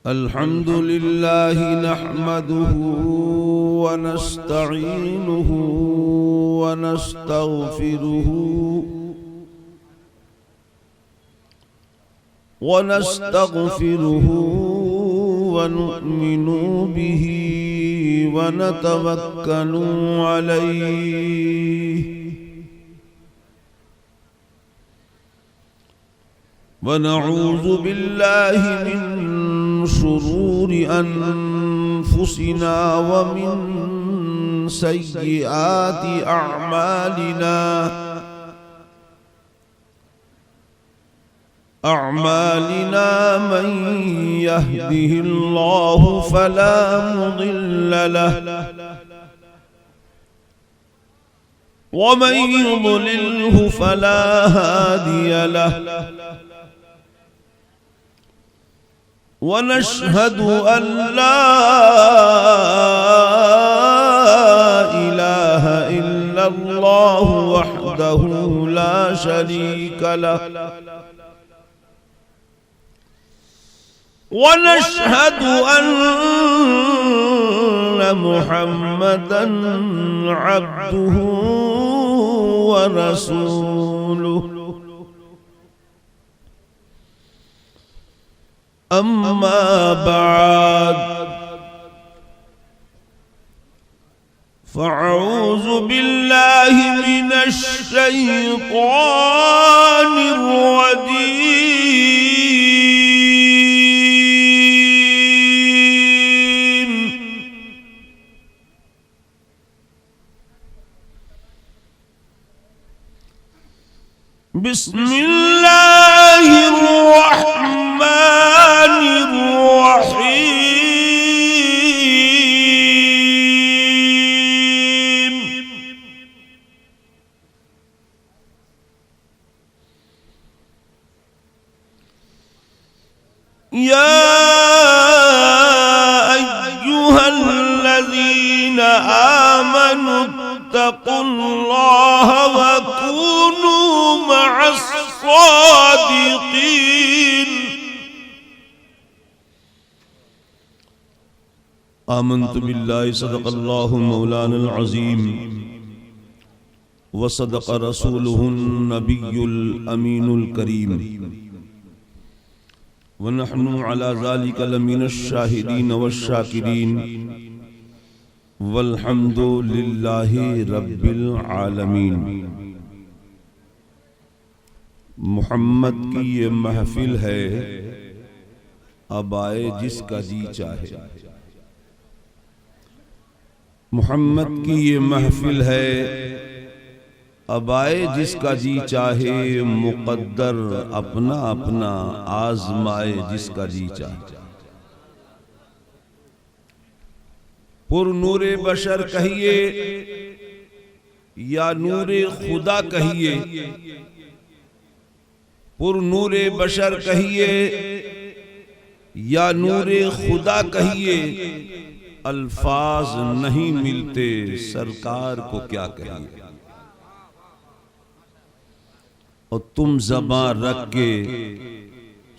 الحمد لله نحمده ونستعينه ونستغفره ونؤمن به ونتوكل عليه ونعوذ بالله من شرور أنفسنا ومن سيئات أعمالنا من يهده الله فلا مضل له ومن يضلله فلا هادي له ونشهد أن لا إله إلا الله وحده لا شريك له ونشهد أن محمدًا عبده ورسوله أما بعد فأعوذ بالله من الشيطان الرجيم بسم الله الرحمن الرحيم يا أيها الذين آمنوا اتقوا الله وكونوا مع الصادقين آمنت بالله صدق الله مولانا العظيم وصدق رسوله النبي الأمين الكريم ونحن على ذلك لمن الشاهدين والشاكرين والحمد لله رب العالمين محمد کی یہ محفل ہے اب آئے جس کا جی چاہے محمد کی یہ محفل ہے اب آئے جس کا جی چاہے مقدر اپنا اپنا آزمائے جس کا جی چاہے پر نور بشر کہیے یا نور خدا کہیے پر نور بشر کہیے یا نور خدا کہیے الفاظ نہیں ملتے سرکار کو کیا کہیے اور تم زبان رکھ کے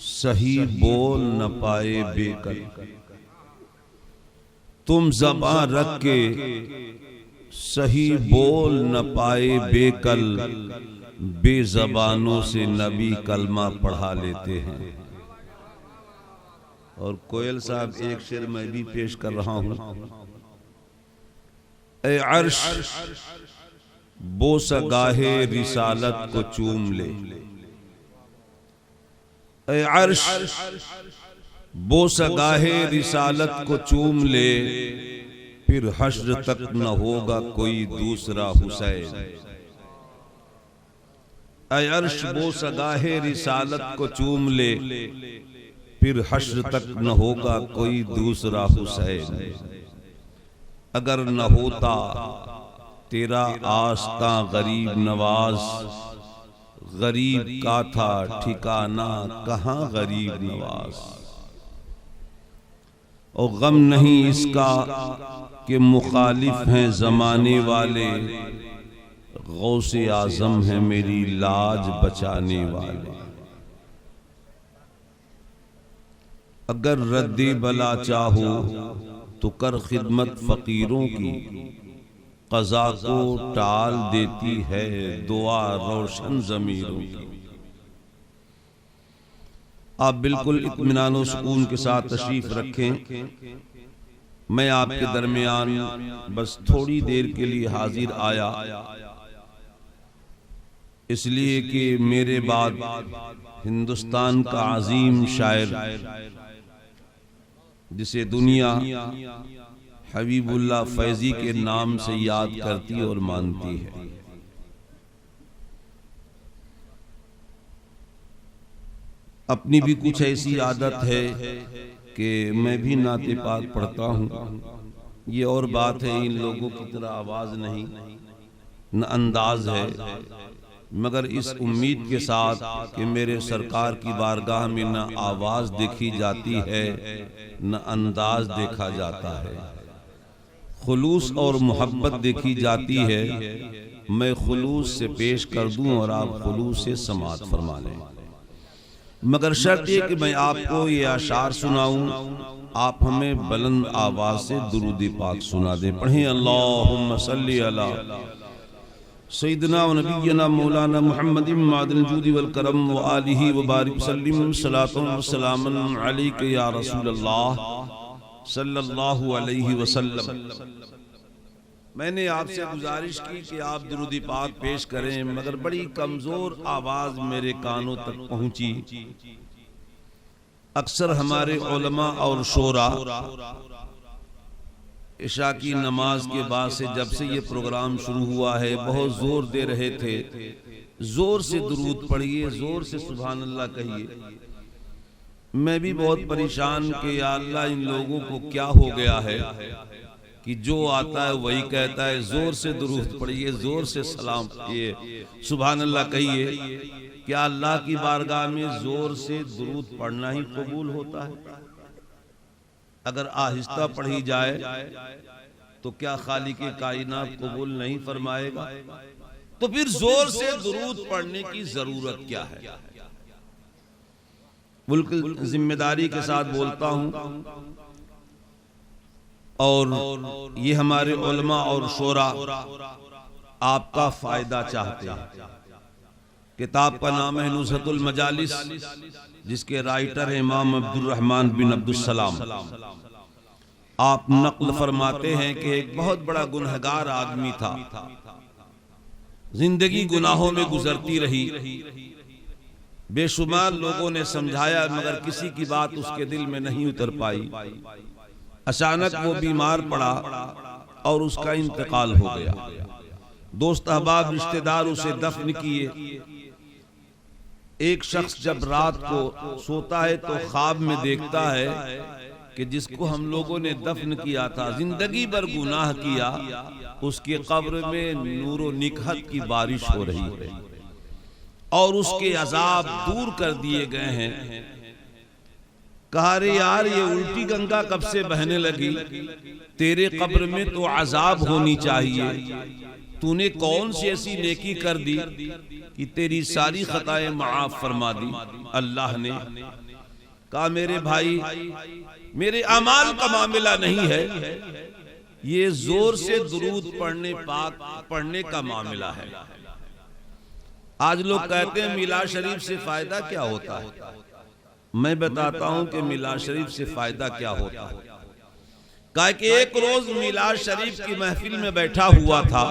صحیح بول نہ پائے بے کل تم زبان رکھ کے صحیح بول نہ پائے بے کل بے زبانوں سے نبی کلمہ پڑھا لیتے ہیں اور کوئل صاحب ایک شعر میں بھی پیش کر رہا ہوں اے عرش بوسہ گاہے رسالت کو چوم لے اے عرش بوسہ گاہے رسالت کو چوم لے پھر حشر تک نہ ہوگا کوئی دوسرا حسین اے عرش بوسہ گاہے رسالت کو چوم لے پھر حشر تک نہ ہوگا کوئی دوسرا حسین اگر نہ ہوتا تیرا آستاں غریب نواز غریب کا تھا ٹھکانہ کہاں غریب نواز اور غم نہیں اس کا کہ مخالف ہیں زمانے والے غوث اعظم ہے میری لاج بچانے والے، اگر رد بلا چاہو تو کر خدمت فقیروں کی، قضا کو ٹال دیتی ہے دعا روشن ضمیروں کی۔ آپ بالکل اطمینان و سکون کے ساتھ تشریف رکھیں، میں آپ کے درمیان بس تھوڑی دیر کے لیے حاضر آیا، اس لیے کہ میرے بعد ہندوستان کا عظیم شاعر جسے دنیا حبیب اللہ فیضی کے نام سے یاد کرتی اور مانتی ہے، اپنی بھی کچھ ایسی عادت ہے کہ میں بھی نعت پاک پڑھتا ہوں۔ یہ اور بات ہے، ان لوگوں کی طرح آواز نہیں، نہ انداز ہے، مگر اس امید کے ساتھ کہ میرے سرکار کی بارگاہ میں نہ آواز دیکھی جاتی ہے نہ انداز دیکھا جاتا ہے، خلوص اور محبت دیکھی جاتی ہے۔ میں خلوص سے پیش کر دوں اور آپ خلوص سے سماعت فرما لیں، مگر شرط یہ کہ میں آپ کو یہ اشعار سناؤں، آپ ہمیں بلند آواز سے درود پاک سنا دیں۔ پڑھیں اللہم صلی علی سیدنا و نبینا مولانا محمد معدن الجود والکرم و آلہ وبارک وسلم، صلاۃ و سلام علیک یا رسول اللہ صلی اللہ علیہ وسلم۔ میں نے آپ سے گزارش کی کہ آپ درود پاک پیش کریں، مگر بڑی کمزور آواز میرے کانوں تک پہنچی۔ اکثر ہمارے علماء اور شورا عشاء کی نماز کے بعد سے جب سے یہ پروگرام شروع ہوا ہے بہت زور دے رہے تھے، زور سے درود پڑھیے، زور سے سبحان اللہ کہیے۔ میں بھی بہت پریشان کہ یا اللہ ان لوگوں کو کیا ہو گیا ہے کہ جو آتا ہے وہی کہتا ہے زور سے درود پڑھیے، زور سے سلام پڑھیے، سبحان اللہ کہیے۔ کیا اللہ کی بارگاہ میں زور سے درود پڑھنا ہی قبول ہوتا ہے؟ اگر آہستہ پڑھی جائے تو کیا خالق کائنات قبول نہیں فرمائے گا؟ تو پھر زور سے درود پڑھنے کی ضرورت کیا ہے؟ بالکل ذمہ داری کے ساتھ بولتا ہوں، اور یہ ہمارے علماء اور شورا آپ کا فائدہ چاہتے ہیں۔ کتاب کا نام ہے نزہۃ المجالس، جس کے رائٹر ہیں امام عبد الرحمن بن عبد السلام۔ آپ نقل فرماتے ہیں کہ ایک بہت بڑا گنہگار آدمی تھا، زندگی گناہوں میں گزرتی رہی، بے شمار لوگوں نے سمجھایا مگر کسی کی بات اس کے دل میں نہیں اتر پائی۔ اچانک وہ بیمار پڑا اور اس کا انتقال ہو گیا۔ دوست احباب رشتہ دار اسے دفن کیے۔ ایک شخص جب رات کو سوتا ہے تو خواب میں دیکھتا ہے کہ جس کو ہم لوگوں نے دفن کیا تھا، زندگی بھر گناہ کیا، اس کی قبر میں نور و نکہت کی بارش ہو رہی ہے اور اس کے عذاب دور کر دیے گئے ہیں۔ کہا رے یار یہ الٹی گنگا کب سے بہنے لگی؟ تیرے قبر میں تو عذاب ہونی چاہیے، تو نے کون سی ایسی نیکی کر دی کہ تیری ساری خطائیں معاف فرما دی؟ اللہ نے کہا میرے بھائی میرے اعمال کا معاملہ نہیں ہے، یہ زور سے درود پڑھنے کا معاملہ ہے۔ آج لوگ کہتے ہیں میلاد شریف سے فائدہ کیا ہوتا ہے؟ میں بتاتا ہوں کہ میلاد شریف سے فائدہ کیا ہوتا ہے۔ کہا کہ ایک روز میلاد شریف کی محفل میں بیٹھا ہوا تھا،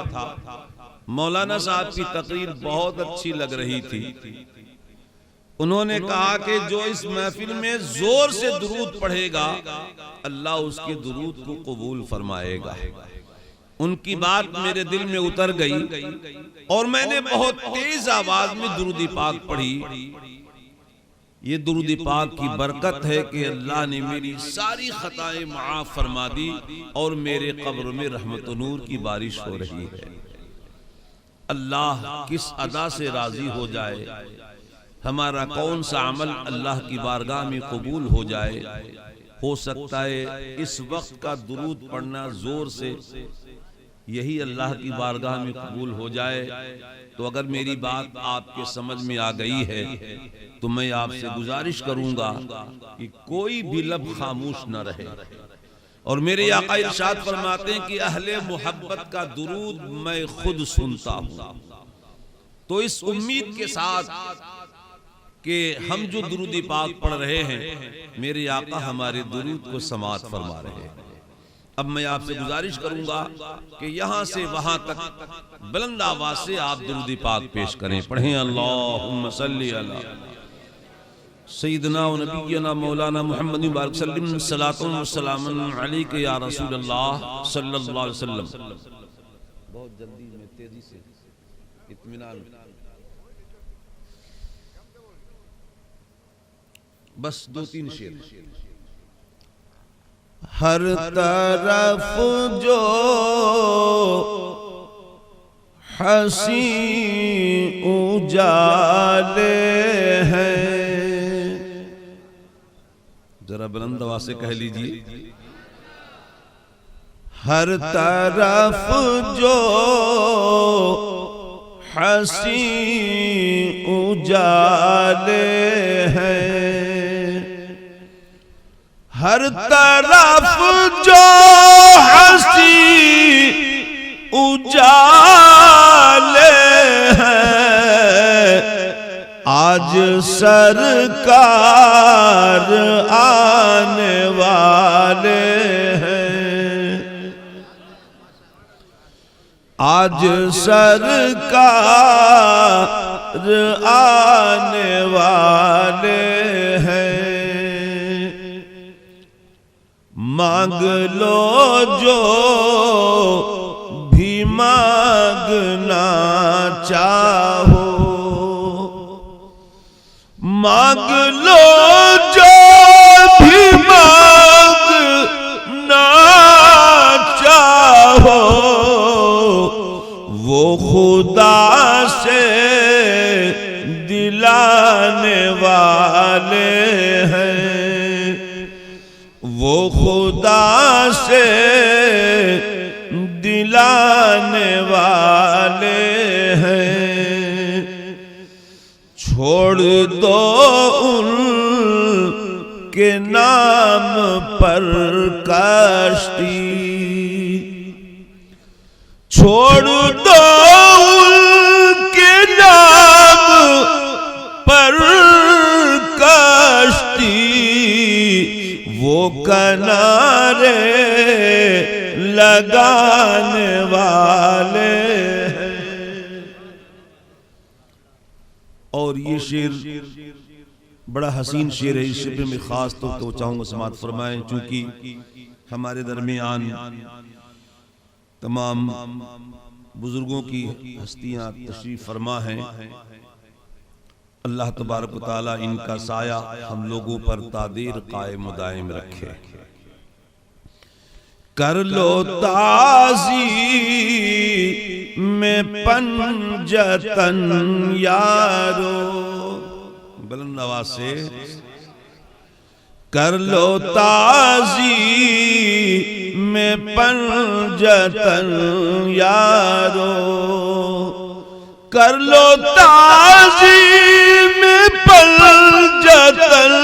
مولانا صاحب کی تقریر بہت اچھی لگ رہی تھی۔ انہوں نے کہا کہ جو اس محفل میں زور سے درود پڑھے گا اللہ اس کے درود کو قبول فرمائے گا۔ ان کی بات میرے دل میں اتر گئی اور میں نے بہت تیز آواز میں درود پاک پڑھی۔ یہ درود پاک کی برکت ہے کہ اللہ نے میری ساری خطائیں معاف فرما دی اور میرے قبر میں رحمت و نور کی بارش ہو رہی ہے۔ اللہ کس ادا سے راضی ہو جائے، ہمارا کون سا عمل اللہ کی بارگاہ میں قبول ہو جائے۔ ہو سکتا ہے اس وقت کا درود پڑھنا زور سے یہی اللہ کی بارگاہ میں قبول ہو جائے تو اگر میری بات آپ کے سمجھ میں آ گئی ہے تو میں آپ سے گزارش کروں گا کہ کوئی بھی لب خاموش نہ رہے. اور میرے آقا ارشاد فرماتے ہیں کہ اہل محبت کا درود میں خود سنتا ہوں. تو اس امید کے ساتھ کہ ہم جو درود پاک پڑھ رہے ہیں میرے آقا ہمارے درود کو سماعت فرما رہے ہیں. اب میں آپ سے گزارش کروں گا کہ یہاں سے وہاں تک بلند آواز سے آپ درود پاک پیش کریں. پڑھیں اللہم صلی علی سیدنا و نبینا مولانا محمد مبارک سلم صلاۃ و سلام علیک یا رسول اللہ صلی اللہ علیہ وسلم. بہت جلدی میں تیزی سے اطمینان بس 2-3 شعر. ہر طرف جو حسین اجالے ہیں. ذرا بلند آواز سے کہہ لیجئے. ہر طرف جو حسین اجالے ہیں. ہر طرف جو حسین اجالے ہیں. آج سرکار آنے والے ہیں. آج سرکار آنے والے ہیں. مانگ لو جو بھی مانگنا چاہو. مانگ لو جو بھی مانگنا چاہو. وہ خدا سے دلانے والے ہیں. وہ خدا سے دلانے والے ہیں. چھوڑ دو ان کے نام پر کشتی. چھوڑ دو ان کے نام پر کشتی. وہ کنارے لگانے والے ہیں. اور یہ شعر بڑا حسین شعر ہے. اس شعر میں خاص طور پر چاہوں گا سماعت فرمائیں چونکہ ہمارے درمیان تمام بزرگوں کی ہستیاں تشریف فرما ہیں. اللہ تبارک و تعالیٰ ان کا سایہ ہم لوگوں پر تادیر قائم و دائم رکھے. کر لو تعظیم میں پنجتن یارو. بلند آواز سے. کر لو تعظیم میں پنجتن یارو. کر لو تعظیم میں پنجتن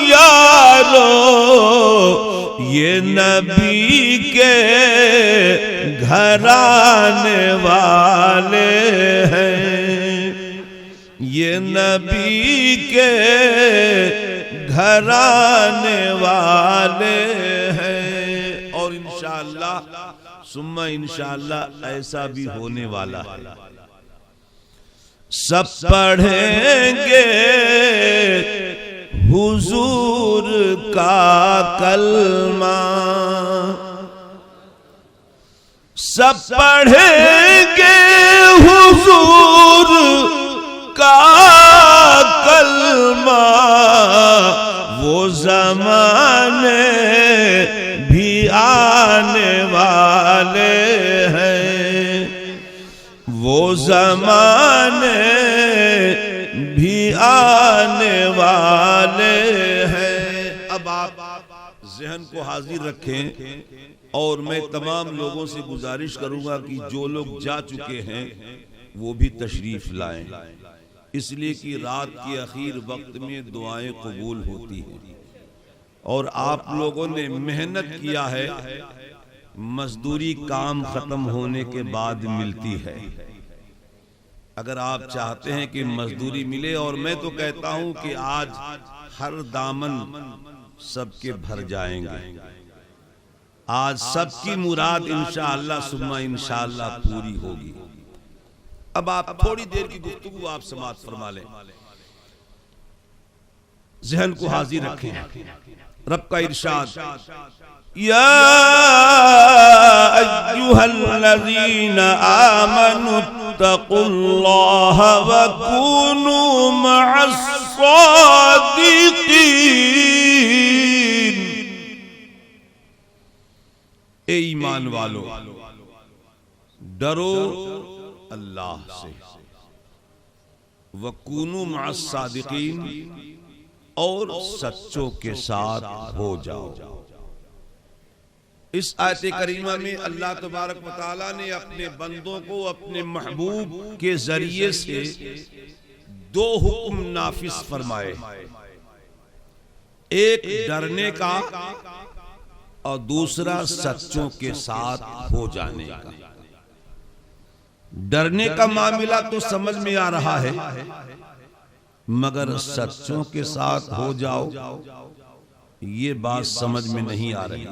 یارو. یہ نبی کے گھرانے والے ہیں. یہ نبی کے گھرانے والے ہیں. اور انشاءاللہ ثم انشاءاللہ ایسا بھی ہونے والا ہے. سب پڑھیں گے حضور کا کلمہ. سب پڑھیں گے حضور کا کلمہ. وہ زمانے بھی آنے والے ہیں. وہ زمانے بھی آنے والے ہیں. اب آپ ذہن کو حاضر رکھیں اور میں تمام لوگوں سے گزارش کروں گا کہ جو لوگ جا چکے ہیں وہ بھی تشریف لائیں، اس لیے کہ رات کے اخیر وقت میں دعائیں قبول ہوتی ہیں، اور آپ لوگوں نے محنت کیا ہے، مزدوری کام ختم ہونے کے بعد ملتی ہے۔ اگر آپ چاہتے ہیں کہ مزدوری ملے، اور میں تو کہتا ہوں کہ آج ہر دامن سب کے بھر جائیں گے، آج سب کی مراد انشاءاللہ ثم انشاءاللہ پوری ہوگی۔ اب آپ تھوڑی دیر کی گفتگو آپ سماعت فرما لیں، ذہن کو حاضر رکھیں۔ رب کا ارشاد، یا ایھا الذین آمنوا اتقوا اللہ وکونوا مع الصادقین، اے ایمان والو ڈرو اللہ سے، وَكُونُوا مَعَ الصَّادِقِينَ، اور سچوں کے ساتھ ہو جاؤ۔ اس آیت کریمہ میں اللہ تبارک و تعالیٰ نے اپنے بندوں کو اپنے محبوب کے ذریعے سے دو حکم نافذ فرمائے، ایک ڈرنے کا اور دوسرا سچوں کے ساتھ ہو جانے کا۔ ڈرنے کا معاملہ تو سمجھ میں آ رہا ہے، مگر سچوں کے ساتھ ہو جاؤ یہ بات سمجھ میں نہیں آ رہی۔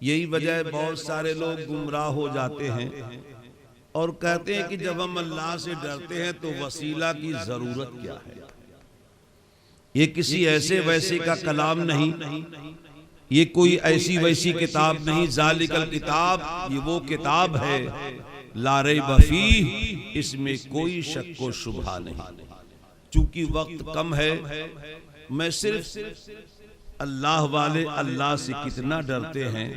یہی وجہ ہے بہت سارے لوگ گمراہ ہو جاتے ہیں اور کہتے ہیں کہ جب ہم اللہ سے ڈرتے ہیں تو وسیلہ کی ضرورت کیا ہے۔ یہ کسی ایسے ویسے کا کلام نہیں، یہ کوئی ایسی ویسی کتاب نہیں، ذالک الکتاب، یہ وہ کتاب ہے لا ریب فیہ، اس میں کوئی شک و شبہ نہیں۔ چونکہ وقت کم ہے، میں صرف اللہ والے اللہ سے کتنا ڈرتے ہیں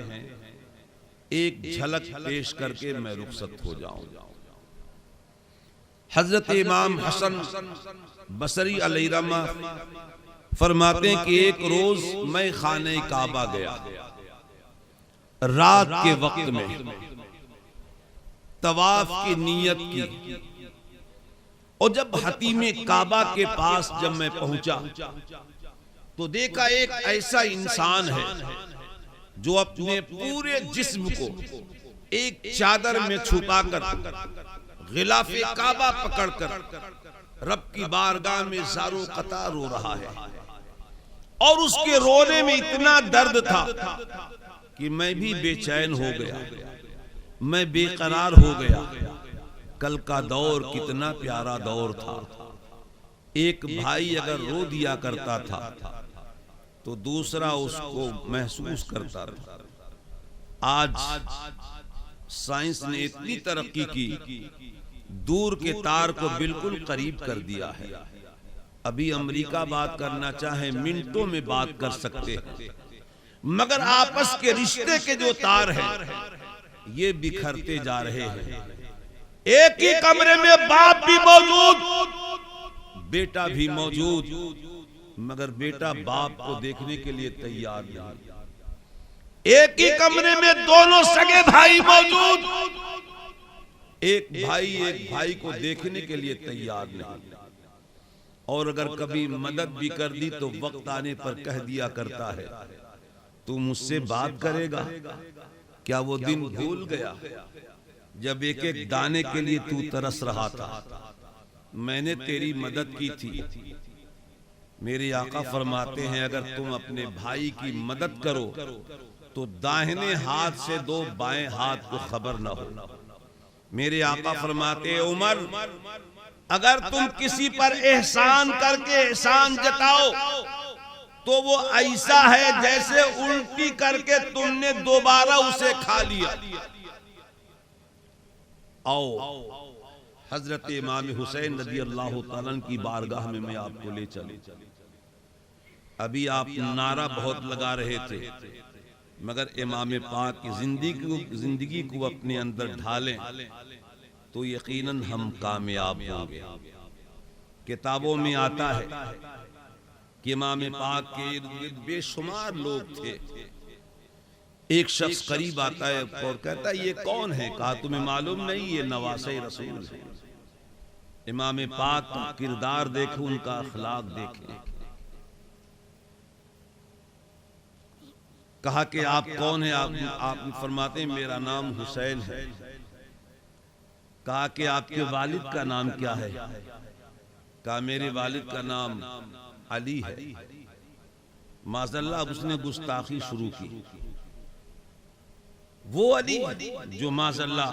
ایک جھلک پیش کر کے میں رخصت ہو جاؤں۔ حضرت امام حسن بصری علیہ رحمہ فرماتے ہیں کہ ایک روز میں خانہ کعبہ گیا، رات کے وقت میں طواف کی نیت کی، اور جب حتیم کعبہ کے پاس جب میں پہنچا تو دیکھا ایک ایسا انسان ہے جو اپنے پورے جسم کو ایک چادر میں چھپا کر غلاف کعبہ پکڑ کر رب کی بارگاہ میں زارو قطع رو رہا ہے، اور اس کے رونے میں اتنا درد تھا کہ میں بھی بے چین ہو گیا، میں بے قرار ہو گیا۔ کل کا دور کتنا پیارا دور تھا، ایک بھائی اگر رو دیا کرتا تھا تو دوسرا اس کو محسوس کرتا تھا۔ آج سائنس نے اتنی ترقی کی، دور کے تار کو بالکل قریب کر دیا ہے۔ ابھی امریکہ بات کرنا چاہے منٹوں میں بات کر سکتے ہیں، مگر آپس کے رشتے کے جو تار ہیں یہ بکھرتے جا رہے ہیں۔ ایک ہی کمرے میں باپ بھی موجود، بیٹا بھی موجود، مگر بیٹا باپ کو دیکھنے کے لیے تیار نہیں۔ ایک ہی کمرے میں دونوں سگے بھائی موجود، ایک بھائی کو دیکھنے کے لیے تیار نہیں، اور اگر کبھی مدد بھی کر دی تو وقت آنے پر کہہ دیا کرتا ہے تو مجھ سے بات کرے گا۔ کیا وہ دن بھول گیا جب ایک ایک دانے کے لیے تو ترس رہا تھا؟ میں نے تیری مدد کی تھی۔ میرے آقا فرماتے ہیں اگر تم اپنے بھائی کی مدد کرو تو داہنے ہاتھ سے دو بائیں ہاتھ کو خبر نہ ہو۔ میرے آقا فرماتے ہیں عمر اگر تم کسی پر احسان کر کے احسان جتاؤ تو وہ ایسا ہے جیسے الٹی کر کے تم نے دوبارہ اسے کھا لیا۔ آؤ حضرت امام حسین رضی اللہ تعالیٰ کی بارگاہ میں میں آپ کو لے چلوں۔ ابھی آپ نعرہ بہت لگا رہے تھے، مگر امام پاک کی زندگی کو اپنے اندر ڈھالیں تو یقیناً ہم کامیاب ہوں گے۔ کتابوں میں آتا ہے کہ امام پاک کے ارد گرد بے شمار لوگ تھے، ایک شخص قریب آتا ہے اور کہتا ہے یہ کون ہے؟ کہا تمہیں معلوم نہیں یہ نواسۂ رسول ہے۔ امام پاک کا کردار دیکھو، ان کا اخلاق دیکھیں۔ کہا کہ آپ کون ہیں؟ آپ فرماتے ہیں میرا نام حسین ہے۔ کہا کہ آپ کے والد کا نام کیا ہے؟ کہا میرے والد کا نام علی ہے۔ معذاللہ اب اس نے گستاخی شروع کی۔ وہ علی جو معذاللہ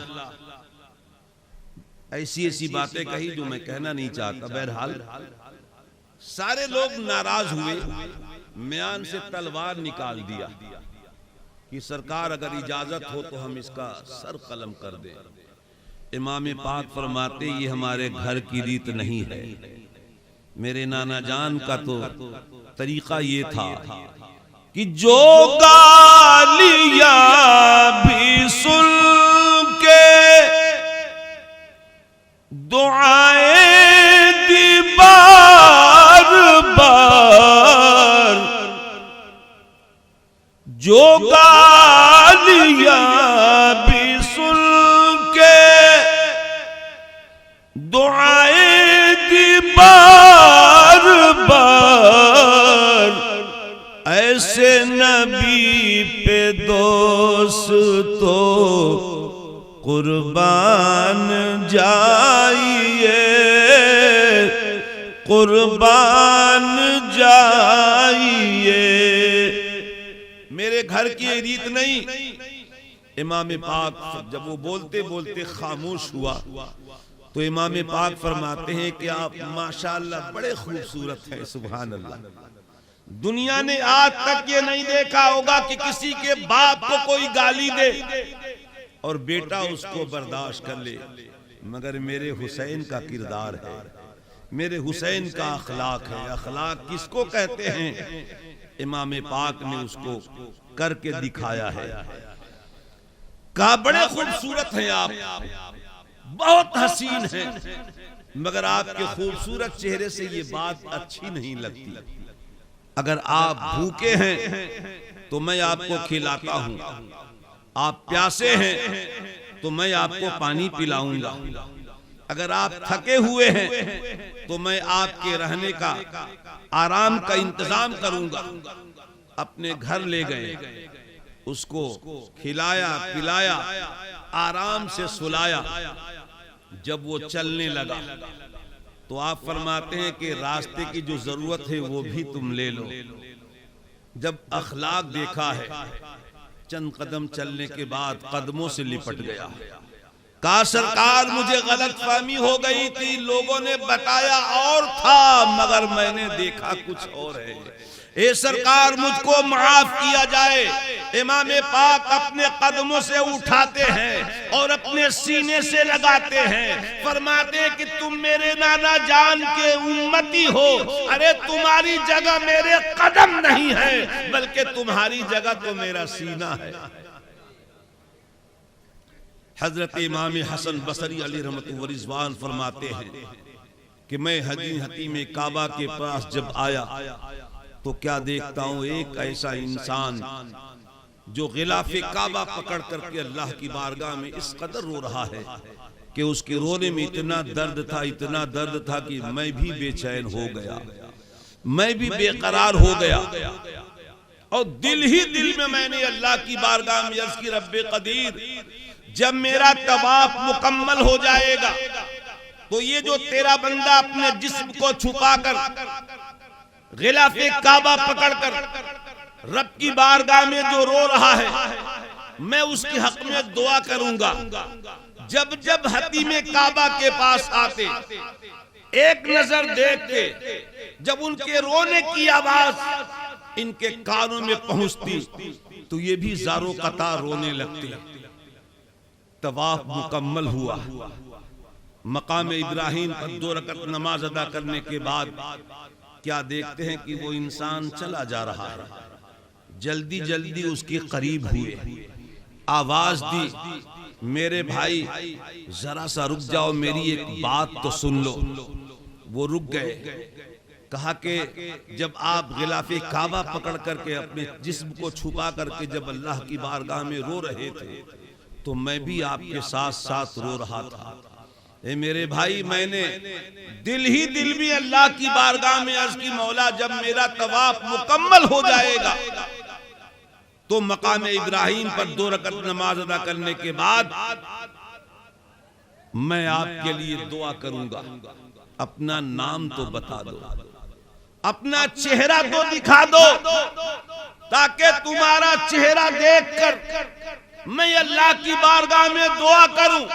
ایسی باتیں کہی جو میں کہنا نہیں چاہتا۔ بہرحال سارے لوگ ناراض ہوئے، میان سے تلوار نکال دیا کہ سرکار اگر اجازت ہو تو ہم اس کا سر قلم کر دیں۔ امام پاک فرماتے یہ ہمارے گھر کی ریت نہیں ہے، میرے نانا جان کا تو طریقہ یہ تھا کہ جو گالیاں بھی سن کے دعائیں دی بار بار، جو گالیاں بھی سن کے دعائیں دی بار بار، ایسے نبی پہ دوستو قربان جائیے، قربان جائیے۔ میرے گھر کی یہ ریت نہیں۔ امام پاک جب وہ بولتے بولتے خاموش ہوا تو امام پاک فرماتے ہیں کہ آپ ماشاءاللہ بڑے خوبصورت ہیں، سبحان اللہ۔ دنیا نے آج تک یہ نہیں دیکھا ہوگا کہ کسی کے باپ کو کوئی گالی دے اور بیٹا اس کو برداشت کر لے، مگر میرے حسین کا کردار ہے، میرے حسین کا اخلاق ہے۔ اخلاق کس کو کہتے ہیں؟ امام پاک نے اس کو کر کے دکھایا ہے۔ کہا بڑے خوبصورت ہیں آپ، بہت حسین ہیں، مگر آپ کے خوبصورت چہرے سے یہ بات اچھی نہیں لگتی۔ اگر آپ بھوکے ہیں تو میں آپ کو کھلاتا ہوں، آپ پیاسے ہیں تو میں آپ کو پانی پلاؤں گا، اگر آپ تھکے ہوئے ہیں تو میں آپ کے رہنے کا آرام کا انتظام کروں گا۔ اپنے گھر لے گئے، اس کو کھلایا پلایا، آرام سے سلایا۔ جب وہ چلنے لگا تو آپ فرماتے ہیں کہ راستے کی جو ضرورت ہے وہ بھی تم لے لو۔ جب اخلاق دیکھا ہے، چند قدم چلنے کے بعد قدموں سے لپٹ گیا۔ کہا سرکار مجھے غلط فہمی ہو گئی تھی، لوگوں نے بتایا اور تھا مگر میں نے دیکھا کچھ اور ہے، اے سرکار مجھ کو معاف کیا جائے۔ امام پاک اپنے قدموں سے اٹھاتے ہیں اور اپنے سینے سے لگاتے ہیں، فرماتے ہیں کہ تم میرے نانا جان کے امتی ہو، ارے تمہاری جگہ میرے قدم نہیں ہے بلکہ تمہاری جگہ تو میرا سینہ ہے۔ حضرت امام حسن بصری علیہ رحمت و رضوان فرماتے ہیں کہ میں حتیم کعبہ کے پاس جب آیا تو کیا دیکھتا ہوں، ایک ایسا انسان جو غلاف کعبہ پکڑ کر کے اللہ کی بارگاہ میں اس قدر رو رہا ہے کہ اس کے رونے میں اتنا درد تھا، اتنا درد تھا کہ میں بھی بے چین ہو گیا، میں بھی بے قرار ہو گیا، اور دل ہی دل میں نے اللہ کی بارگاہ میں عرض کی رب قدیر جب میرا طواف مکمل ہو جائے گا تو یہ جو تیرا بندہ اپنے جسم کو چھپا کر غلاف کعبہ پکڑ کر رب کی بارگاہ میں جو رو رہا ہے میں اس کے حق میں دعا کروں گا۔ جب جب حتیم کعبہ کے پاس آتے ایک نظر دیکھتے، جب ان کے رونے کی آواز ان کے کانوں میں پہنچتی تو یہ بھی زارو قطار رونے لگتے۔ طواف مکمل ہوا، مقام ابراہیم پر 2 رکعت نماز ادا کرنے کے بعد کیا دیکھتے ہیں کہ وہ انسان چلا جا رہا ہے۔ جلدی جلدی اس کے قریب ہوئے، آواز دی میرے بھائی ذرا سا رک جاؤ، میری ایک بات تو سن لو۔ وہ رک گئے، کہا کہ جب آپ غلاف کعبہ پکڑ کر کے اپنے جسم کو چھپا کر کے جب اللہ کی بارگاہ میں رو رہے تھے تو میں بھی آپ کے ساتھ ساتھ رو رہا تھا۔ اے میرے بھائی، میں نے دل ہی دل میں اللہ کی بارگاہ میں عرض کی، مولا جب میرا طواف مکمل ہو جائے گا تو مقام ابراہیم پر 2 رکعت نماز ادا کرنے کے بعد میں آپ کے لیے دعا کروں گا، اپنا نام تو بتا دو، اپنا چہرہ تو دکھا دو، تاکہ تمہارا چہرہ دیکھ کر میں اللہ کی بارگاہ میں دعا کروں۔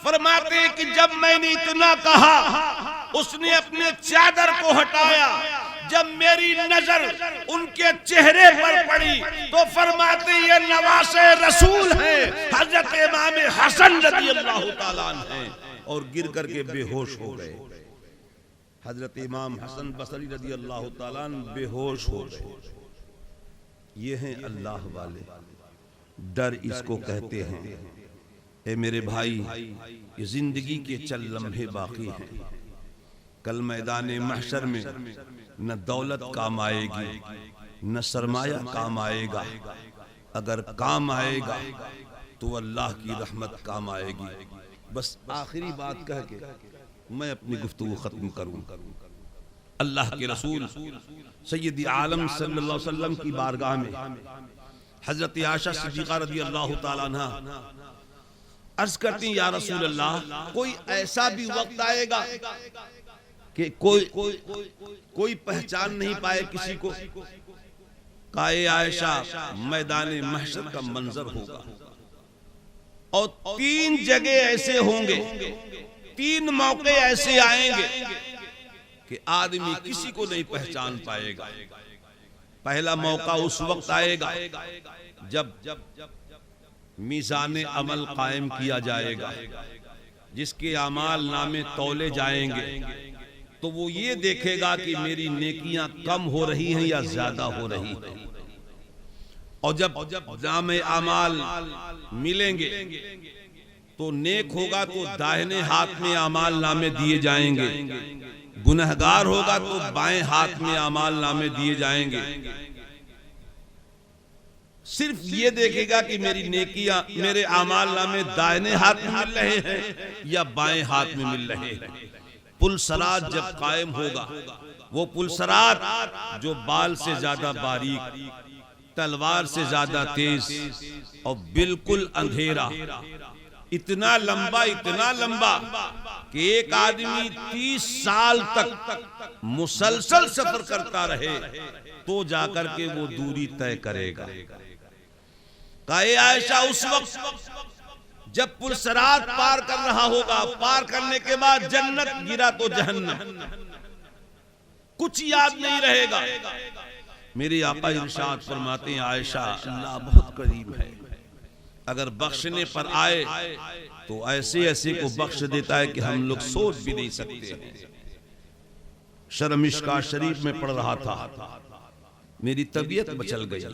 فرماتے ہیں کہ جب میں نے اتنا کہا، اس نے اپنے چادر کو ہٹایا، جب میری نظر ان کے چہرے پر پڑی تو فرماتے ہیں یہ نواسے رسول ہیں، حضرت امام حسن رضی اللہ تعالیٰ عنہ ہیں، اور گر کر کے بے ہوش ہو گئے۔ حضرت امام حسن بصری رضی اللہ تعالیٰ عنہ بے ہوش ہو گئے۔ یہ ہیں اللہ والے، ڈر اس کو کہتے ہیں۔ اے میرے بھائی، یہ زندگی کے چل لمحے باقی ہیں، کل میدان محشر میں نہ دولت کام آئے گی، نہ سرمایہ کام آئے گا، اگر کام آئے گا تو اللہ کی رحمت کام آئے گی۔ بس آخری بات کہہ کے میں اپنی گفتگو ختم کروں۔ اللہ کے رسول سید عالم صلی اللہ علیہ وسلم کی بارگاہ میں حضرت عائشہ صدیقہ رضی اللہ تعالیٰ عنہ عرض کرتی ہیں، یا رسول اللہ، کوئی ایسا بھی وقت آئے گا کہ کوئی پہچان نہیں پائے کسی کو؟ کہا اے عائشہ، میدان محشر کا منظر ہوگا اور 3 جگہ ایسے ہوں گے، 3 موقع ایسے آئیں گے کہ آدمی کسی کو نہیں پہچان پائے گا۔ پہلا موقع اس وقت آئے گا جب میزان عمل قائم کیا جائے گا، جس کے اعمال نامے تولے جائیں گے تو وہ یہ دیکھے گا کہ میری نیکیاں کم ہو رہی ہیں یا زیادہ ہو رہی ہیں، اور جب نام اعمال ملیں گے تو نیک ہوگا تو داہنے ہاتھ میں اعمال نامے دیے جائیں گے، گنہگار ہوگا تو بائیں ہاتھ میں اعمال نامے دیے جائیں گے۔ صرف یہ دیکھے گا کہ میری نیکیاں، میرے اعمال نامے دائنے ہاتھ میں مل رہے ہیں یا بائیں ہاتھ میں مل رہے ہیں۔ پلسرات جب قائم ہوگا، وہ پلسرات جو بال سے زیادہ باریک، تلوار سے زیادہ تیز اور بالکل اندھیرا، اتنا لمبا کہ ایک آدمی 30 سال تک مسلسل سفر کرتا رہے تو جا کر کے وہ دوری طے کرے گا۔ کہا اے عائشہ، اس وقت جب پلسرات پار کر رہا ہوگا، پار کرنے کے بعد جنت گرا تو جہنم، کچھ یاد نہیں رہے گا۔ میرے آقا ارشاد فرماتے ہیں، عائشہ اللہ بہت قریب ہے، اگر بخشنے پر آئے تو ایسے کو بخش دیتا ہے کہ ہم لوگ سوچ بھی نہیں سکتے ہیں۔ مشکوہ شریف میں پڑھ رہا تھا، میری طبیعت مچل گئی۔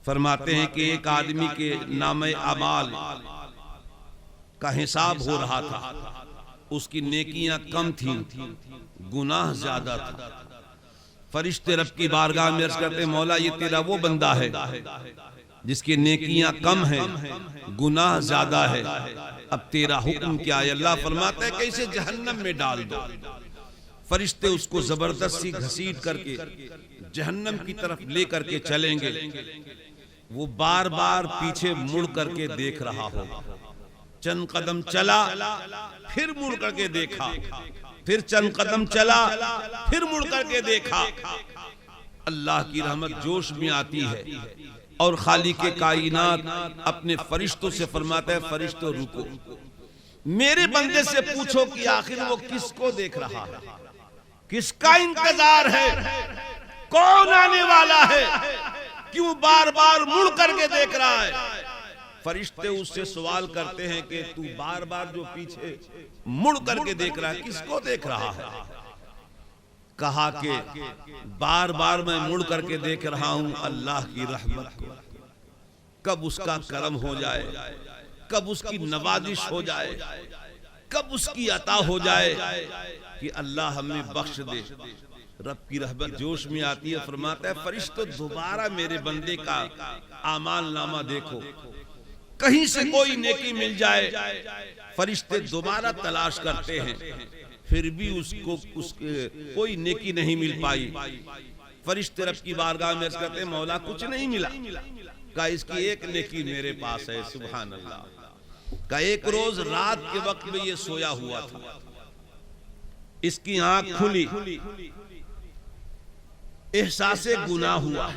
فرماتے ہیں کہ ایک آدمی کے نام اعمال کا حساب ہو رہا تھا، اس کی نیکیاں کم تھیں، گناہ زیادہ تھا۔ فرشتے رب کی بارگاہ میں عرض کرتے ہیں، مولا یہ تیرا وہ بندہ ہے جس کی نیکیاں کم ہیں، گناہ زیادہ ہے، اب تیرا حکم کیا ہے؟ اللہ فرماتا ہے کہ اسے جہنم میں ڈال دو۔ فرشتے اس کو زبردستی گھسیٹ کر کے جہنم کی طرف لے کر کے چلیں گے۔ وہ بار بار پیچھے مڑ کر کے دیکھ رہا ہوگا، چند قدم چلا پھر مڑ کر کے دیکھا، پھر چند قدم چلا پھر مڑ کر کے دیکھا۔ اللہ کی رحمت جوش میں آتی ہے اور خالق کائنات اپنے فرشتوں سے فرماتا ہے، فرشتوں رکو، میرے بندے سے پوچھو کہ آخر وہ کس کو دیکھ رہا ہے، کس کا انتظار ہے، کون آنے والا ہے، کیوں بار بار مڑ کر کے دیکھ رہا ہے؟ فرشتے اس سے سوال کرتے ہیں کہ تو بار بار جو پیچھے مڑ کر کے دیکھ رہا ہے کس کو دیکھ رہا ہے؟ کہا کہ بار بار میں مڑ کر کے دیکھ رہا ہوں اللہ کی رحمت کو، کب اس کا کرم ہو جائے، کب اس کی نوازش ہو جائے۔ کب اس کی عطا ہو جائے کہ اللہ ہمیں بخش دے. رب کی رحمت جوش میں آتی ہے, فرماتا ہے فرشتوں دوبارہ میرے بندے کا اعمال نامہ دیکھو, کہیں سے کوئی نیکی مل جائے. فرشتے دوبارہ تلاش کرتے ہیں, پھر بھی اس کو کوئی نیکی نہیں مل پائی. فرشتے رب کی بارگاہ میں عرض کرتے ہیں مولا کچھ نہیں ملا. کہا اس کی ایک نیکی میرے پاس ہے. سبحان اللہ. کہا ایک روز رات کے وقت میں یہ سویا ہوا تھا, اس کی آنکھ کھلی, احساس گناہ ہوا,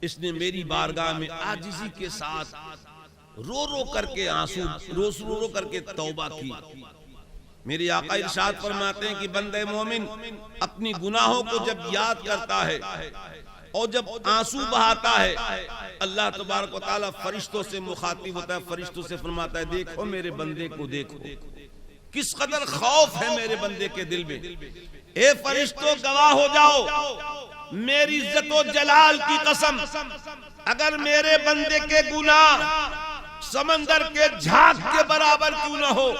اس نے میری بارگاہ میں عاجزی کے ساتھ رو رو کر کے آنسو رو رو کر کے توبہ کی. میرے آقا ارشاد فرماتے ہیں کہ بندہ مومن اپنی گناہوں کو جب یاد کرتا ہے اور جب آنسو بہاتا ہے, اللہ تبارک و تعالی فرشتوں سے مخاطب ہوتا ہے, فرشتوں سے فرماتا ہے دیکھو میرے بندے کو, دیکھو کس قدر خوف ہے میرے بندے کے دل میں. اے فرشتوں گواہ ہو جاؤ میری عزت و جلال کی قسم, اگر میرے بندے کے گناہ سمندر کے جھاگ کے برابر کیوں نہ ہو,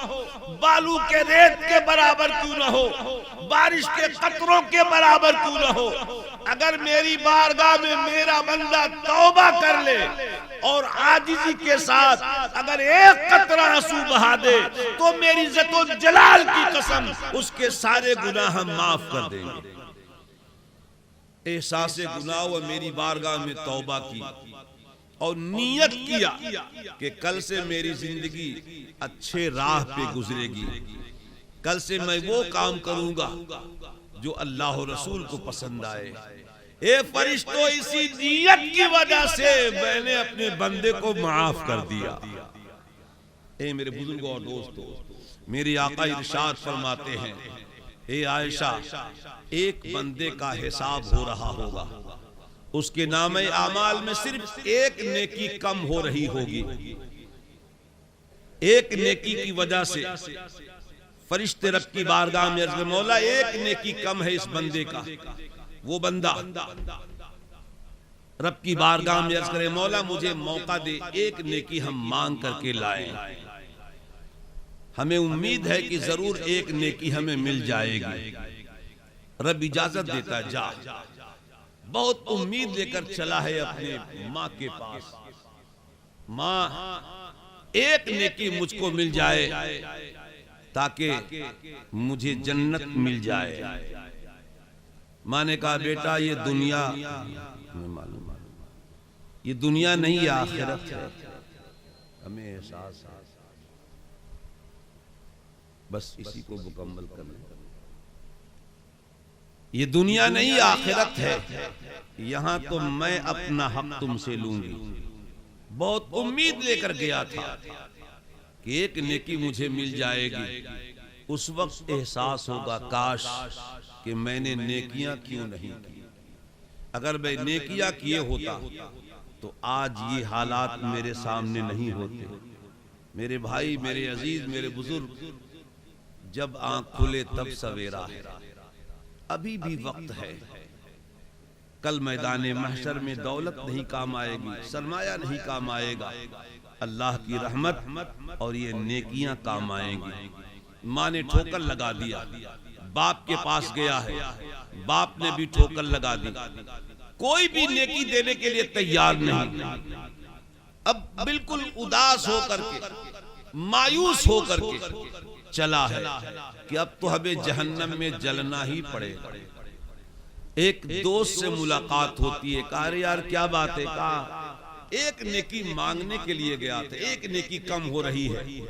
بالو کے ریت کے برابر کیوں نہ ہو, بارش کے قطروں کے برابر کیوں نہ ہو, اگر میری بارگاہ میں میرا بندہ توبہ کر لے اور عاجزی کے ساتھ اگر ایک قطرہ آنسو بہا دے تو میری عزت و جلال کی قسم اس کے سارے گناہ ہم معاف کر دیں گے. احساس گناہ و میری بارگاہ میں توبہ کی اور نیت کیا کہ کل سے میری زندگی اچھے راہ پہ گزرے گی, کل سے میں وہ کام کروں گا جو اللہ و رسول کو پسند آئے. اے فرشتوں اسی نیت کی وجہ سے میں نے اپنے بندے کو معاف کر دیا. اے میرے بزرگوں اور دوستوں, میرے آقا ارشاد فرماتے ہیں اے عائشہ ایک بندے کا حساب ہو رہا ہوگا, اس کے نام اعمال میں صرف ایک نیکی کم ہو رہی ہوگی. ایک نیکی کی وجہ سے فرشتے رب کی بارگاہ میں عرض مولا ایک نیکی کم ہے اس بندے کا. وہ بندہ رب کی بارگاہ میں عرض کرے مولا مجھے موقع دے, ایک نیکی ہم مانگ کر کے لائیں, ہمیں امید ہے کہ ضرور ایک نیکی ہمیں مل جائے گی. رب اجازت دیتا ہے جا. بہت امید لے کر چلا ہے اپنے ماں کے پاس, ماں ایک نیکی مجھ کو مل جائے تاکہ مجھے جنت مل جائے. ماں نے کہا بیٹا یہ دنیا نہیں آخرت ہے, ہمیں احساس ہے, بس اسی کو مکمل کرنا. یہ دنیا نہیں آخرت ہے, یہاں تو میں اپنا حق تم سے لوں گی. بہت امید لے کر گیا تھا کہ ایک نیکی مجھے مل جائے گی. اس وقت احساس ہوگا کاش کہ میں نے نیکیاں کیوں نہیں کی. اگر میں نیکیاں کیے ہوتا تو آج یہ حالات میرے سامنے نہیں ہوتے. میرے بھائی, میرے عزیز, میرے بزرگ, جب آنکھ کھلے تب سویرا ہے, ابھی بھی وقت ہے. کل میدان محشر میں دولت نہیں کام آئے گی, سرمایہ نہیں کام آئے گا, اللہ کی رحمت اور یہ نیکیاں کام آئیں گی. ماں نے ٹھوکر لگا دیا, باپ کے پاس گیا ہے, باپ نے بھی ٹھوکر لگا دی, کوئی بھی نیکی دینے کے لیے تیار نہیں. اب بالکل اداس ہو کر کے, مایوس ہو کر کے چلا ہے کہ اب تو ہمیں جہنم میں جلنا ہی پڑے گا. ایک دوست سے ملاقات ہوتی ہے, کہا یار کیا بات ہے, کہا ایک نیکی مانگنے کے لیے گیا تھا, ایک نیکی کم ہو رہی ہے,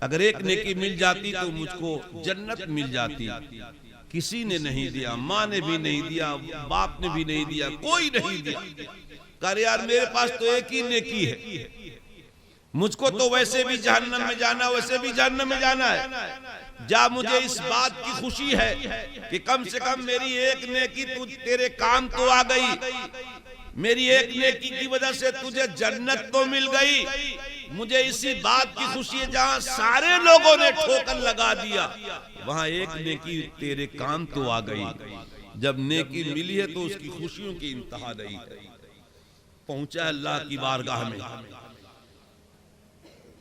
اگر ایک نیکی مل جاتی تو مجھ کو جنت مل جاتی. کسی نے نہیں دیا, ماں نے بھی نہیں دیا, باپ نے بھی نہیں دیا, کوئی نہیں دیا. کہا یار میرے پاس تو ایک ہی نیکی ہے, مجھ کو تو ویسے بھی جہنم میں جانا, ویسے بھی جہنم میں جانا ہے. جا, مجھے اس بات کی خوشی ہے کہ کم سے کم میری ایک نیکی تیرے کام تو آ گئی, میری ایک نیکی کی وجہ سے تجھے جنت تو مل گئی. مجھے اسی بات کی خوشی ہے جہاں سارے لوگوں نے ٹھوکر لگا دیا وہاں ایک نیکی تیرے کام تو آ گئی. جب نیکی ملی ہے تو اس کی خوشیوں کی انتہا نہیں ہے. پہنچا اللہ کی بارگاہ میں,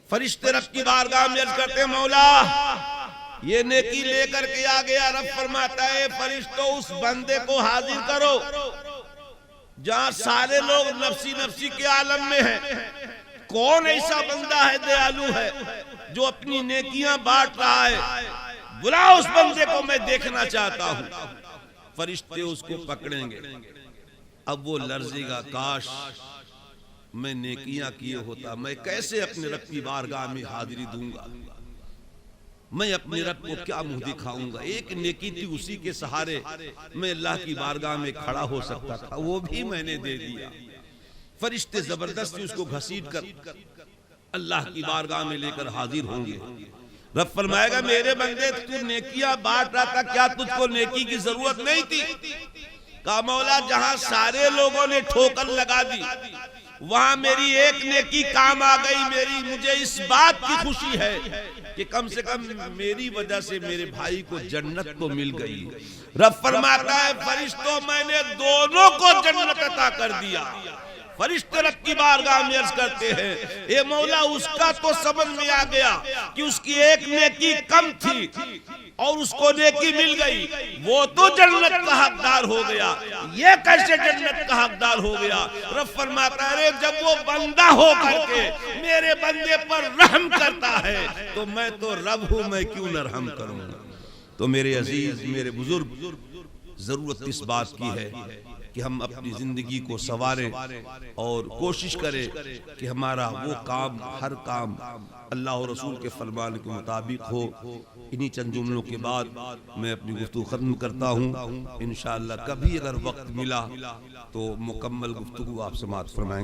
فرشتے رب کی بارگاہ میں عرض کرتے ہیں مولا یہ نیکی لے کر کے آ گیا. رب فرماتا ہے فرشتوں اس بندے کو حاضر کرو جہاں سارے لوگ نفسی نفسی کے عالم میں ہیں. کون ایسا بندہ ہے دیالو ہے جو اپنی نیکیاں بانٹ رہا ہے؟ بلاؤ اس بندے کو، میں دیکھنا چاہتا ہوں. فرشتے اس کو پکڑیں گے. اب وہ لرزے گا، کاش میں نیکیاں کیے ہوتا، میں کیسے اپنے رب کی بارگاہ میں حاضری دوں گا، میں اپنے رب کو کیا منہ دکھاؤں گا. ایک نیکی تھی اسی کے سہارے میں اللہ کی بارگاہ میں کھڑا ہو سکتا تھا، وہ بھی میں نے دے دیا. فرشتے زبردستی اس کو گھسیٹ کر اللہ کی بارگاہ میں لے کر حاضر ہوں گے. رب فرمائے گا میرے بندے تو نیکیاں بانٹ رہا تھا، کیا تجھ کو نیکی کی ضرورت نہیں تھی؟ کہا مولا جہاں سارے لوگوں نے ٹھوکر لگا دی وہاں میری ایک نیکی کام آ گئی. مجھے اس بات کی خوشی ہے کہ کم سے کم میری وجہ سے میرے بھائی کو جنت تو مل گئی. رب فرماتا ہے فرشتوں میں نے دونوں کو جنت عطا کر دیا. فرشتے رب کی بارگاہ میں عرض کرتے ہیں اے مولا اس کا تو سمجھ میں آ گیا کہ اس کی ایک نیکی کم تھی اور اس کو نیکی مل گئی، وہ تو جنت کا حقدار ہو گیا، یہ کیسے جنت کا حقدار ہو گیا؟ رب فرماتا ہے جب وہ بندہ ہو کر کے میرے بندے پر رحم کرتا ہے تو میں تو رب ہوں، میں کیوں نہ رحم کروں؟ تو میرے عزیز، میرے بزرگ، ضرورت اس بات کی ہے کہ ہم اپنی زندگی کو سنواریں اور کوشش کریں کہ ہمارا وہ کام، ہر کام اللہ اور رسول کے فرمان کے مطابق ہو. انہی چند جملوں کے بعد میں اپنی گفتگو ختم کرتا ہوں. انشاءاللہ کبھی اگر وقت ملا تو مکمل گفتگو آپ سماعت فرمائیں گے.